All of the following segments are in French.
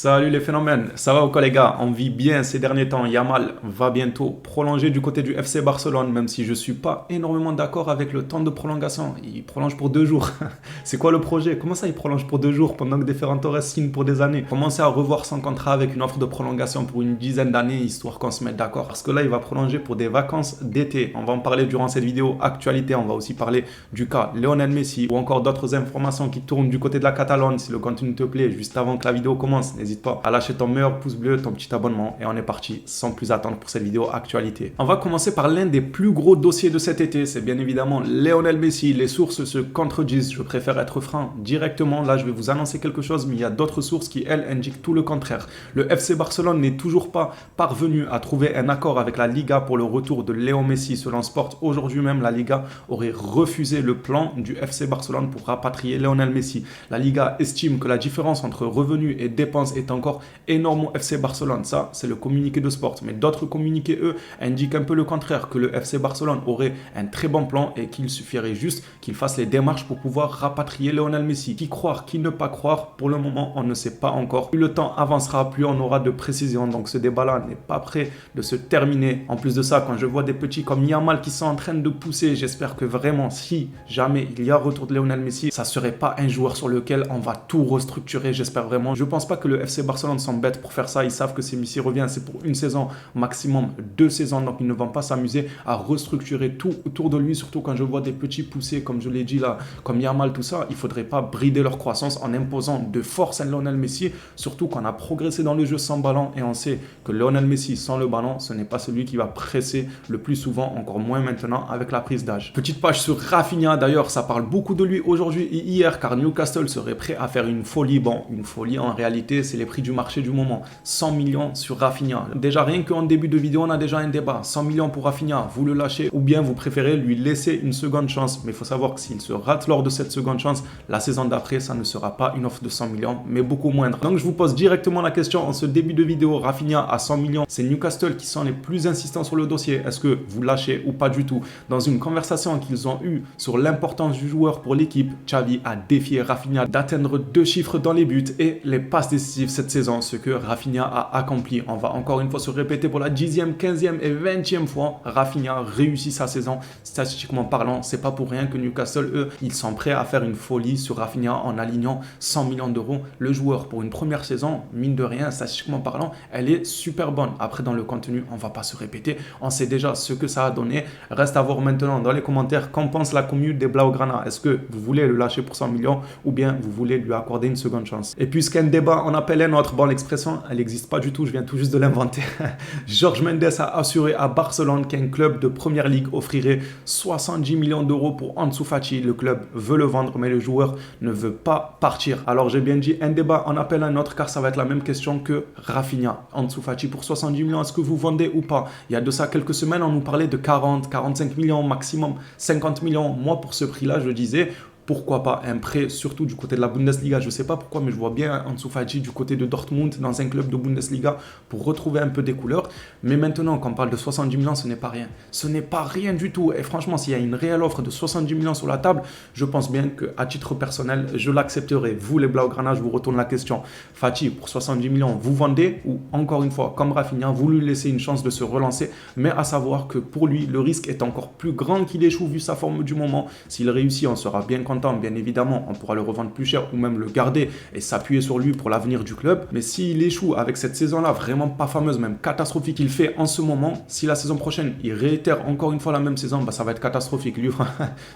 Salut les phénomènes, ça va ou quoi les gars? On vit bien ces derniers temps. Yamal va bientôt prolonger du côté du FC Barcelone, même si je ne suis pas énormément d'accord avec le temps de prolongation. Il prolonge pour 2 jours. C'est quoi le projet? Comment ça il prolonge pour 2 jours pendant que Ferran Torres signe pour des années? Commencez à revoir son contrat avec une offre de prolongation pour une dizaine d'années, histoire qu'on se mette d'accord. Parce que là, il va prolonger pour des vacances d'été. On va en parler durant cette vidéo actualité. On va aussi parler du cas Lionel Messi ou encore d'autres informations qui tournent du côté de la Catalogne. Si le contenu te plaît, juste avant que la vidéo commence, n'hésite pas à lâcher ton meilleur pouce bleu, ton petit abonnement et on est parti sans plus attendre pour cette vidéo actualité. On va commencer par l'un des plus gros dossiers de cet été, c'est bien évidemment Lionel Messi. Les sources se contredisent, je préfère être franc directement. Là, je vais vous annoncer quelque chose, mais il y a d'autres sources qui, elles, indiquent tout le contraire. Le FC Barcelone n'est toujours pas parvenu à trouver un accord avec la Liga pour le retour de Léo Messi. Selon Sport, aujourd'hui même, la Liga aurait refusé le plan du FC Barcelone pour rapatrier Lionel Messi. La Liga estime que la différence entre revenus et dépenses est encore énorme au FC Barcelone. Ça, c'est le communiqué de Sport. Mais d'autres communiqués, eux, indiquent un peu le contraire, que le FC Barcelone aurait un très bon plan et qu'il suffirait juste qu'il fasse les démarches pour pouvoir rapatrier Lionel Messi. Qui croire, qui ne pas croire, pour le moment, on ne sait pas encore. Plus le temps avancera, plus on aura de précision. Donc ce débat-là n'est pas prêt de se terminer. En plus de ça, quand je vois des petits comme Yamal qui sont en train de pousser, j'espère que vraiment, si jamais il y a retour de Lionel Messi, ça ne serait pas un joueur sur lequel on va tout restructurer. J'espère vraiment. Je ne pense pas que le FC Barcelone s'embête pour faire ça. Ils savent que si Messi revient, c'est pour une saison, maximum 2 saisons. Donc ils ne vont pas s'amuser à restructurer tout autour de lui. Surtout quand je vois des petits poussés, comme je l'ai dit là, comme Yamal, tout ça. Il ne faudrait pas brider leur croissance en imposant de force à Lionel Messi. Surtout qu'on a progressé dans le jeu sans ballon. Et on sait que Lionel Messi sans le ballon, ce n'est pas celui qui va presser le plus souvent, encore moins maintenant avec la prise d'âge. Petite page sur Rafinha. D'ailleurs, ça parle beaucoup de lui aujourd'hui et hier, car Newcastle serait prêt à faire une folie. Bon, une folie en réalité, c'est les prix du marché du moment. 100 millions sur Rafinha. Déjà, rien qu'en début de vidéo, on a déjà un débat. 100 millions pour Rafinha, vous le lâchez ou bien vous préférez lui laisser une seconde chance. Mais il faut savoir que s'il se rate lors de cette seconde chance, la saison d'après, ça ne sera pas une offre de 100 millions, mais beaucoup moindre. Donc, je vous pose directement la question en ce début de vidéo. Rafinha à 100 millions, c'est Newcastle qui sont les plus insistants sur le dossier. Est-ce que vous lâchez ou pas du tout? Dans une conversation qu'ils ont eue sur l'importance du joueur pour l'équipe, Xavi a défié Rafinha d'atteindre 2 chiffres dans les buts et les passes décisives cette saison, ce que Rafinha a accompli. On va encore une fois se répéter pour la 10e, 15e et 20e fois. Rafinha réussit sa saison. Statistiquement parlant, c'est pas pour rien que Newcastle, eux, ils sont prêts à faire une folie sur Rafinha en alignant 100 millions d'euros. Le joueur, pour une première saison, mine de rien, statistiquement parlant, elle est super bonne. Après, dans le contenu, on va pas se répéter. On sait déjà ce que ça a donné. Reste à voir maintenant dans les commentaires qu'en pense la commune des Blaugrana. Est-ce que vous voulez le lâcher pour 100 millions ou bien vous voulez lui accorder une seconde chance? Et puisqu'un débat en appelle un autre, bon, l'expression, elle n'existe pas du tout, je viens tout juste de l'inventer. George Mendes a assuré à Barcelone qu'un club de première ligue offrirait 70 millions d'euros pour Ansu Fati. Le club veut le vendre, mais le joueur ne veut pas partir. Alors, j'ai bien dit un débat en appelle un autre, car ça va être la même question que Rafinha. Ansu Fati pour 70 millions, est-ce que vous vendez ou pas? Il y a de ça quelques semaines, on nous parlait de 40, 45 millions, maximum 50 millions. Moi, pour ce prix-là, je disais... pourquoi pas un prêt, surtout du côté de la Bundesliga. Je ne sais pas pourquoi, mais je vois bien Ansu Fati du côté de Dortmund dans un club de Bundesliga pour retrouver un peu des couleurs. Mais maintenant, quand on parle de 70 millions, ce n'est pas rien. Ce n'est pas rien du tout. Et franchement, s'il y a une réelle offre de 70 millions sur la table, je pense bien qu'à titre personnel, je l'accepterai. Vous, les Blaugrana, je vous retourne la question. Fati, pour 70 millions, vous vendez ou encore une fois, comme Rafinha, vous lui laissez une chance de se relancer. Mais à savoir que pour lui, le risque est encore plus grand qu'il échoue vu sa forme du moment. S'il réussit, on sera bien content. Bien évidemment, on pourra le revendre plus cher ou même le garder et s'appuyer sur lui pour l'avenir du club. Mais s'il échoue avec cette saison-là, vraiment pas fameuse, même catastrophique qu'il fait en ce moment, si la saison prochaine, il réitère encore une fois la même saison, bah, ça va être catastrophique. Lui,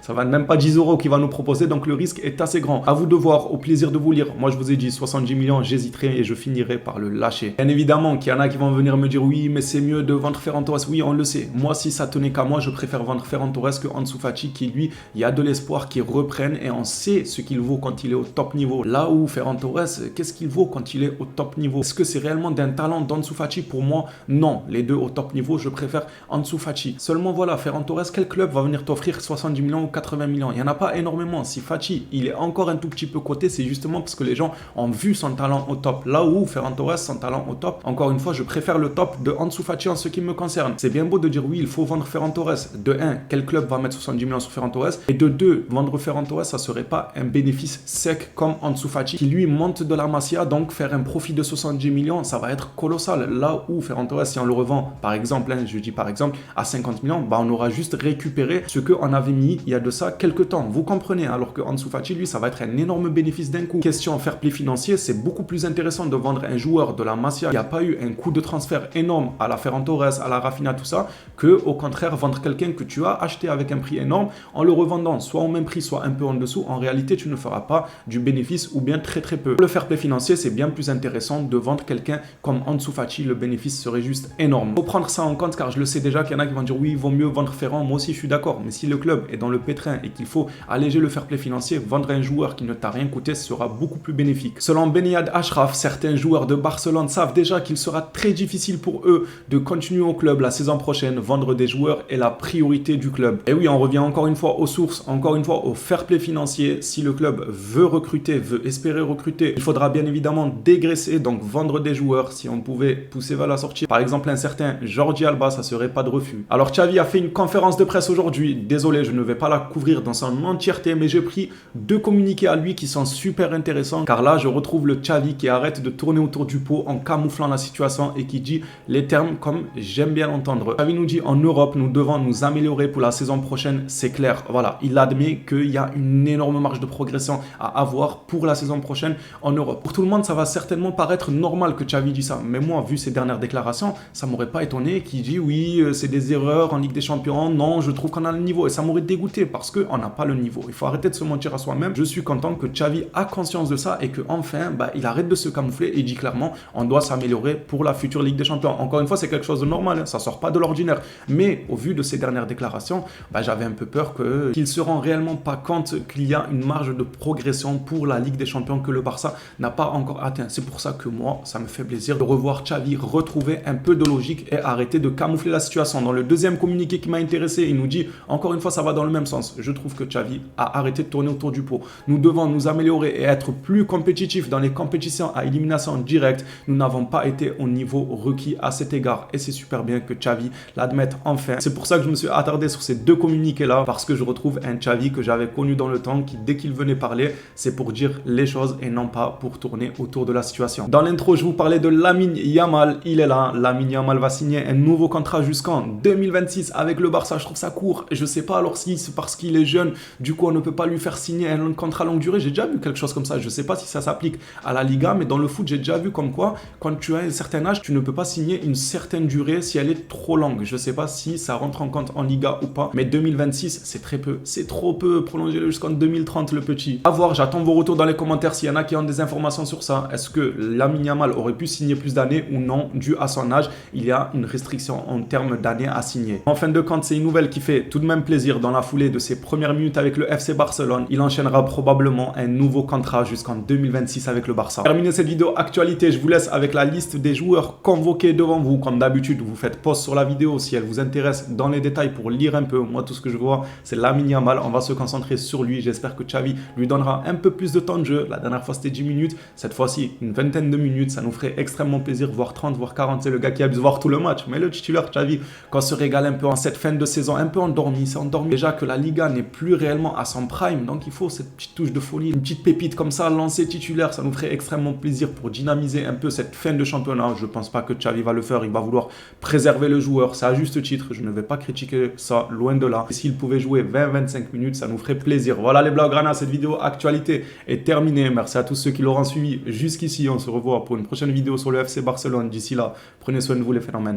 ça va même pas 10 euros qu'il va nous proposer, donc le risque est assez grand. À vous de voir, au plaisir de vous lire. Moi, je vous ai dit 70 millions, j'hésiterai et je finirai par le lâcher. Bien évidemment qu'il y en a qui vont venir me dire oui, mais c'est mieux de vendre Ferran Torres. Oui, on le sait. Moi, si ça tenait qu'à moi, je préfère vendre Ferran Torres que Ansu Fati, qui lui, il y a de l'espoir qu'il reprenne et on sait ce qu'il vaut quand il est au top niveau. Là où Ferran Torres, qu'est-ce qu'il vaut quand il est au top niveau? Est-ce que c'est réellement d'un talent d'Ansu Fati? Pour moi, non. Les deux au top niveau, je préfère Ansu Fati. Seulement voilà, Ferran Torres, quel club va venir t'offrir 70 millions ou 80 millions? Il n'y en a pas énormément. Si Fati, il est encore un tout petit peu coté, c'est justement parce que les gens ont vu son talent au top. Là où Ferran Torres, son talent au top, encore une fois, je préfère le top de Ansu Fati en ce qui me concerne. C'est bien beau de dire oui, il faut vendre Ferran Torres. De 1, quel club va mettre 70 millions sur Ferran Torres? Et de 2, vendre Ferran Torres Torres, ça serait pas un bénéfice sec comme Ansu Fati qui lui monte de la Masia, donc faire un profit de 70 millions, ça va être colossal. Là où Ferran Torres, si on le revend par exemple, je dis par exemple à 50 millions, bah on aura juste récupéré ce qu'on avait mis il y a de ça quelques temps. Vous comprenez? Alors que Ansu Fati, lui, ça va être un énorme bénéfice d'un coup. Question fair play financier, c'est beaucoup plus intéressant de vendre un joueur de la Masia qui n'a pas eu un coût de transfert énorme à la Ferran Torres, à la Rafinha, tout ça, que au contraire vendre quelqu'un que tu as acheté avec un prix énorme en le revendant soit au même prix, soit un peu en dessous. En réalité, tu ne feras pas du bénéfice ou bien très très peu. Pour le fair play financier, c'est bien plus intéressant de vendre quelqu'un comme Ansu Fati. Le bénéfice serait juste énorme. Il faut prendre ça en compte car je le sais déjà qu'il y en a qui vont dire oui, il vaut mieux vendre Ferran. Moi aussi, je suis d'accord. Mais si le club est dans le pétrin et qu'il faut alléger le fair play financier, vendre un joueur qui ne t'a rien coûté sera beaucoup plus bénéfique. Selon Benyad Ashraf, certains joueurs de Barcelone savent déjà qu'il sera très difficile pour eux de continuer au club la saison prochaine. Vendre des joueurs est la priorité du club. Et oui, on revient encore une fois aux sources, encore une fois au fair play financier. Si le club veut recruter, veut espérer recruter, il faudra bien évidemment dégraisser, donc vendre des joueurs. Si on pouvait pousser vers la sortie, par exemple un certain Jordi Alba, ça serait pas de refus. Alors Xavi a fait une conférence de presse aujourd'hui. Désolé, je ne vais pas la couvrir dans son entièreté, mais j'ai pris 2 communiqués à lui qui sont super intéressants, car là je retrouve le Xavi qui arrête de tourner autour du pot en camouflant la situation et qui dit les termes comme j'aime bien l'entendre. Xavi nous dit en Europe nous devons nous améliorer pour la saison prochaine, c'est clair. Voilà, il admet qu'il y a une énorme marge de progression à avoir pour la saison prochaine en Europe. Pour tout le monde, ça va certainement paraître normal que Xavi dit ça, mais moi, vu ses dernières déclarations, ça m'aurait pas étonné qu'il dit oui, c'est des erreurs en Ligue des Champions, non, je trouve qu'on a le niveau, et ça m'aurait dégoûté parce qu'on n'a pas le niveau. Il faut arrêter de se mentir à soi-même. Je suis content que Xavi a conscience de ça et qu'enfin, il arrête de se camoufler et dit clairement, on doit s'améliorer pour la future Ligue des Champions. Encore une fois, c'est quelque chose de normal, ça sort pas de l'ordinaire, mais au vu de ses dernières déclarations, j'avais un peu peur qu'il se rend réellement pas compte qu'il y a une marge de progression pour la Ligue des Champions que le Barça n'a pas encore atteint. C'est pour ça que moi, ça me fait plaisir de revoir Xavi retrouver un peu de logique et arrêter de camoufler la situation. Dans le deuxième communiqué qui m'a intéressé, il nous dit, encore une fois, ça va dans le même sens. Je trouve que Xavi a arrêté de tourner autour du pot. Nous devons nous améliorer et être plus compétitifs dans les compétitions à élimination directe. Nous n'avons pas été au niveau requis à cet égard et c'est super bien que Xavi l'admette enfin. C'est pour ça que je me suis attardé sur ces 2 communiqués-là parce que je retrouve un Xavi que j'avais connu dans le temps qui, dès qu'il venait parler, c'est pour dire les choses et non pas pour tourner autour de la situation. Dans l'intro, je vous parlais de Lamine Yamal. Il est là. Lamine Yamal va signer un nouveau contrat jusqu'en 2026 avec le Barça. Je trouve ça court. Je sais pas alors si c'est parce qu'il est jeune, du coup on ne peut pas lui faire signer un contrat longue durée. J'ai déjà vu quelque chose comme ça. Je sais pas si ça s'applique à la Liga, mais dans le foot, j'ai déjà vu comme quoi quand tu as un certain âge, tu ne peux pas signer une certaine durée si elle est trop longue. Je sais pas si ça rentre en compte en Liga ou pas, mais 2026, c'est très peu. C'est trop peu. Prolongez-le jusqu'en 2030, le petit. À voir, j'attends vos retours dans les commentaires s'il y en a qui ont des informations sur ça. Est-ce que Lamine Yamal aurait pu signer plus d'années ou non, dû à son âge? Il y a une restriction en termes d'années à signer. En fin de compte, c'est une nouvelle qui fait tout de même plaisir. Dans la foulée de ses premières minutes avec le FC Barcelone, il enchaînera probablement un nouveau contrat jusqu'en 2026 avec le Barça. Terminer cette vidéo actualité, je vous laisse avec la liste des joueurs convoqués devant vous. Comme d'habitude, vous faites pause sur la vidéo si elle vous intéresse dans les détails pour lire un peu. Moi, tout ce que je vois, c'est Lamine Yamal. On va se concentrer sur lui. J'espère que Xavi lui donnera un peu plus de temps de jeu. La dernière fois, c'était 10 minutes. Cette fois-ci, une vingtaine de minutes. Ça nous ferait extrêmement plaisir, voire 30, voire 40. C'est le gars qui abuse voir tout le match. Mais le titulaire Xavi, quand on se régale un peu en cette fin de saison, un peu endormi, c'est endormi. Déjà que la Liga n'est plus réellement à son prime. Donc, il faut cette petite touche de folie, une petite pépite comme ça, lancer titulaire. Ça nous ferait extrêmement plaisir pour dynamiser un peu cette fin de championnat. Je pense pas que Xavi va le faire. Il va vouloir préserver le joueur. C'est à juste titre. Je ne vais pas critiquer ça, loin de là. S'il pouvait jouer 20-25 minutes, ça nous ferait plaisir. Voilà les Blaugrana, cette vidéo actualité est terminée. Merci à tous ceux qui l'auront suivi jusqu'ici. On se revoit pour une prochaine vidéo sur le FC Barcelone. D'ici là, prenez soin de vous les phénomènes.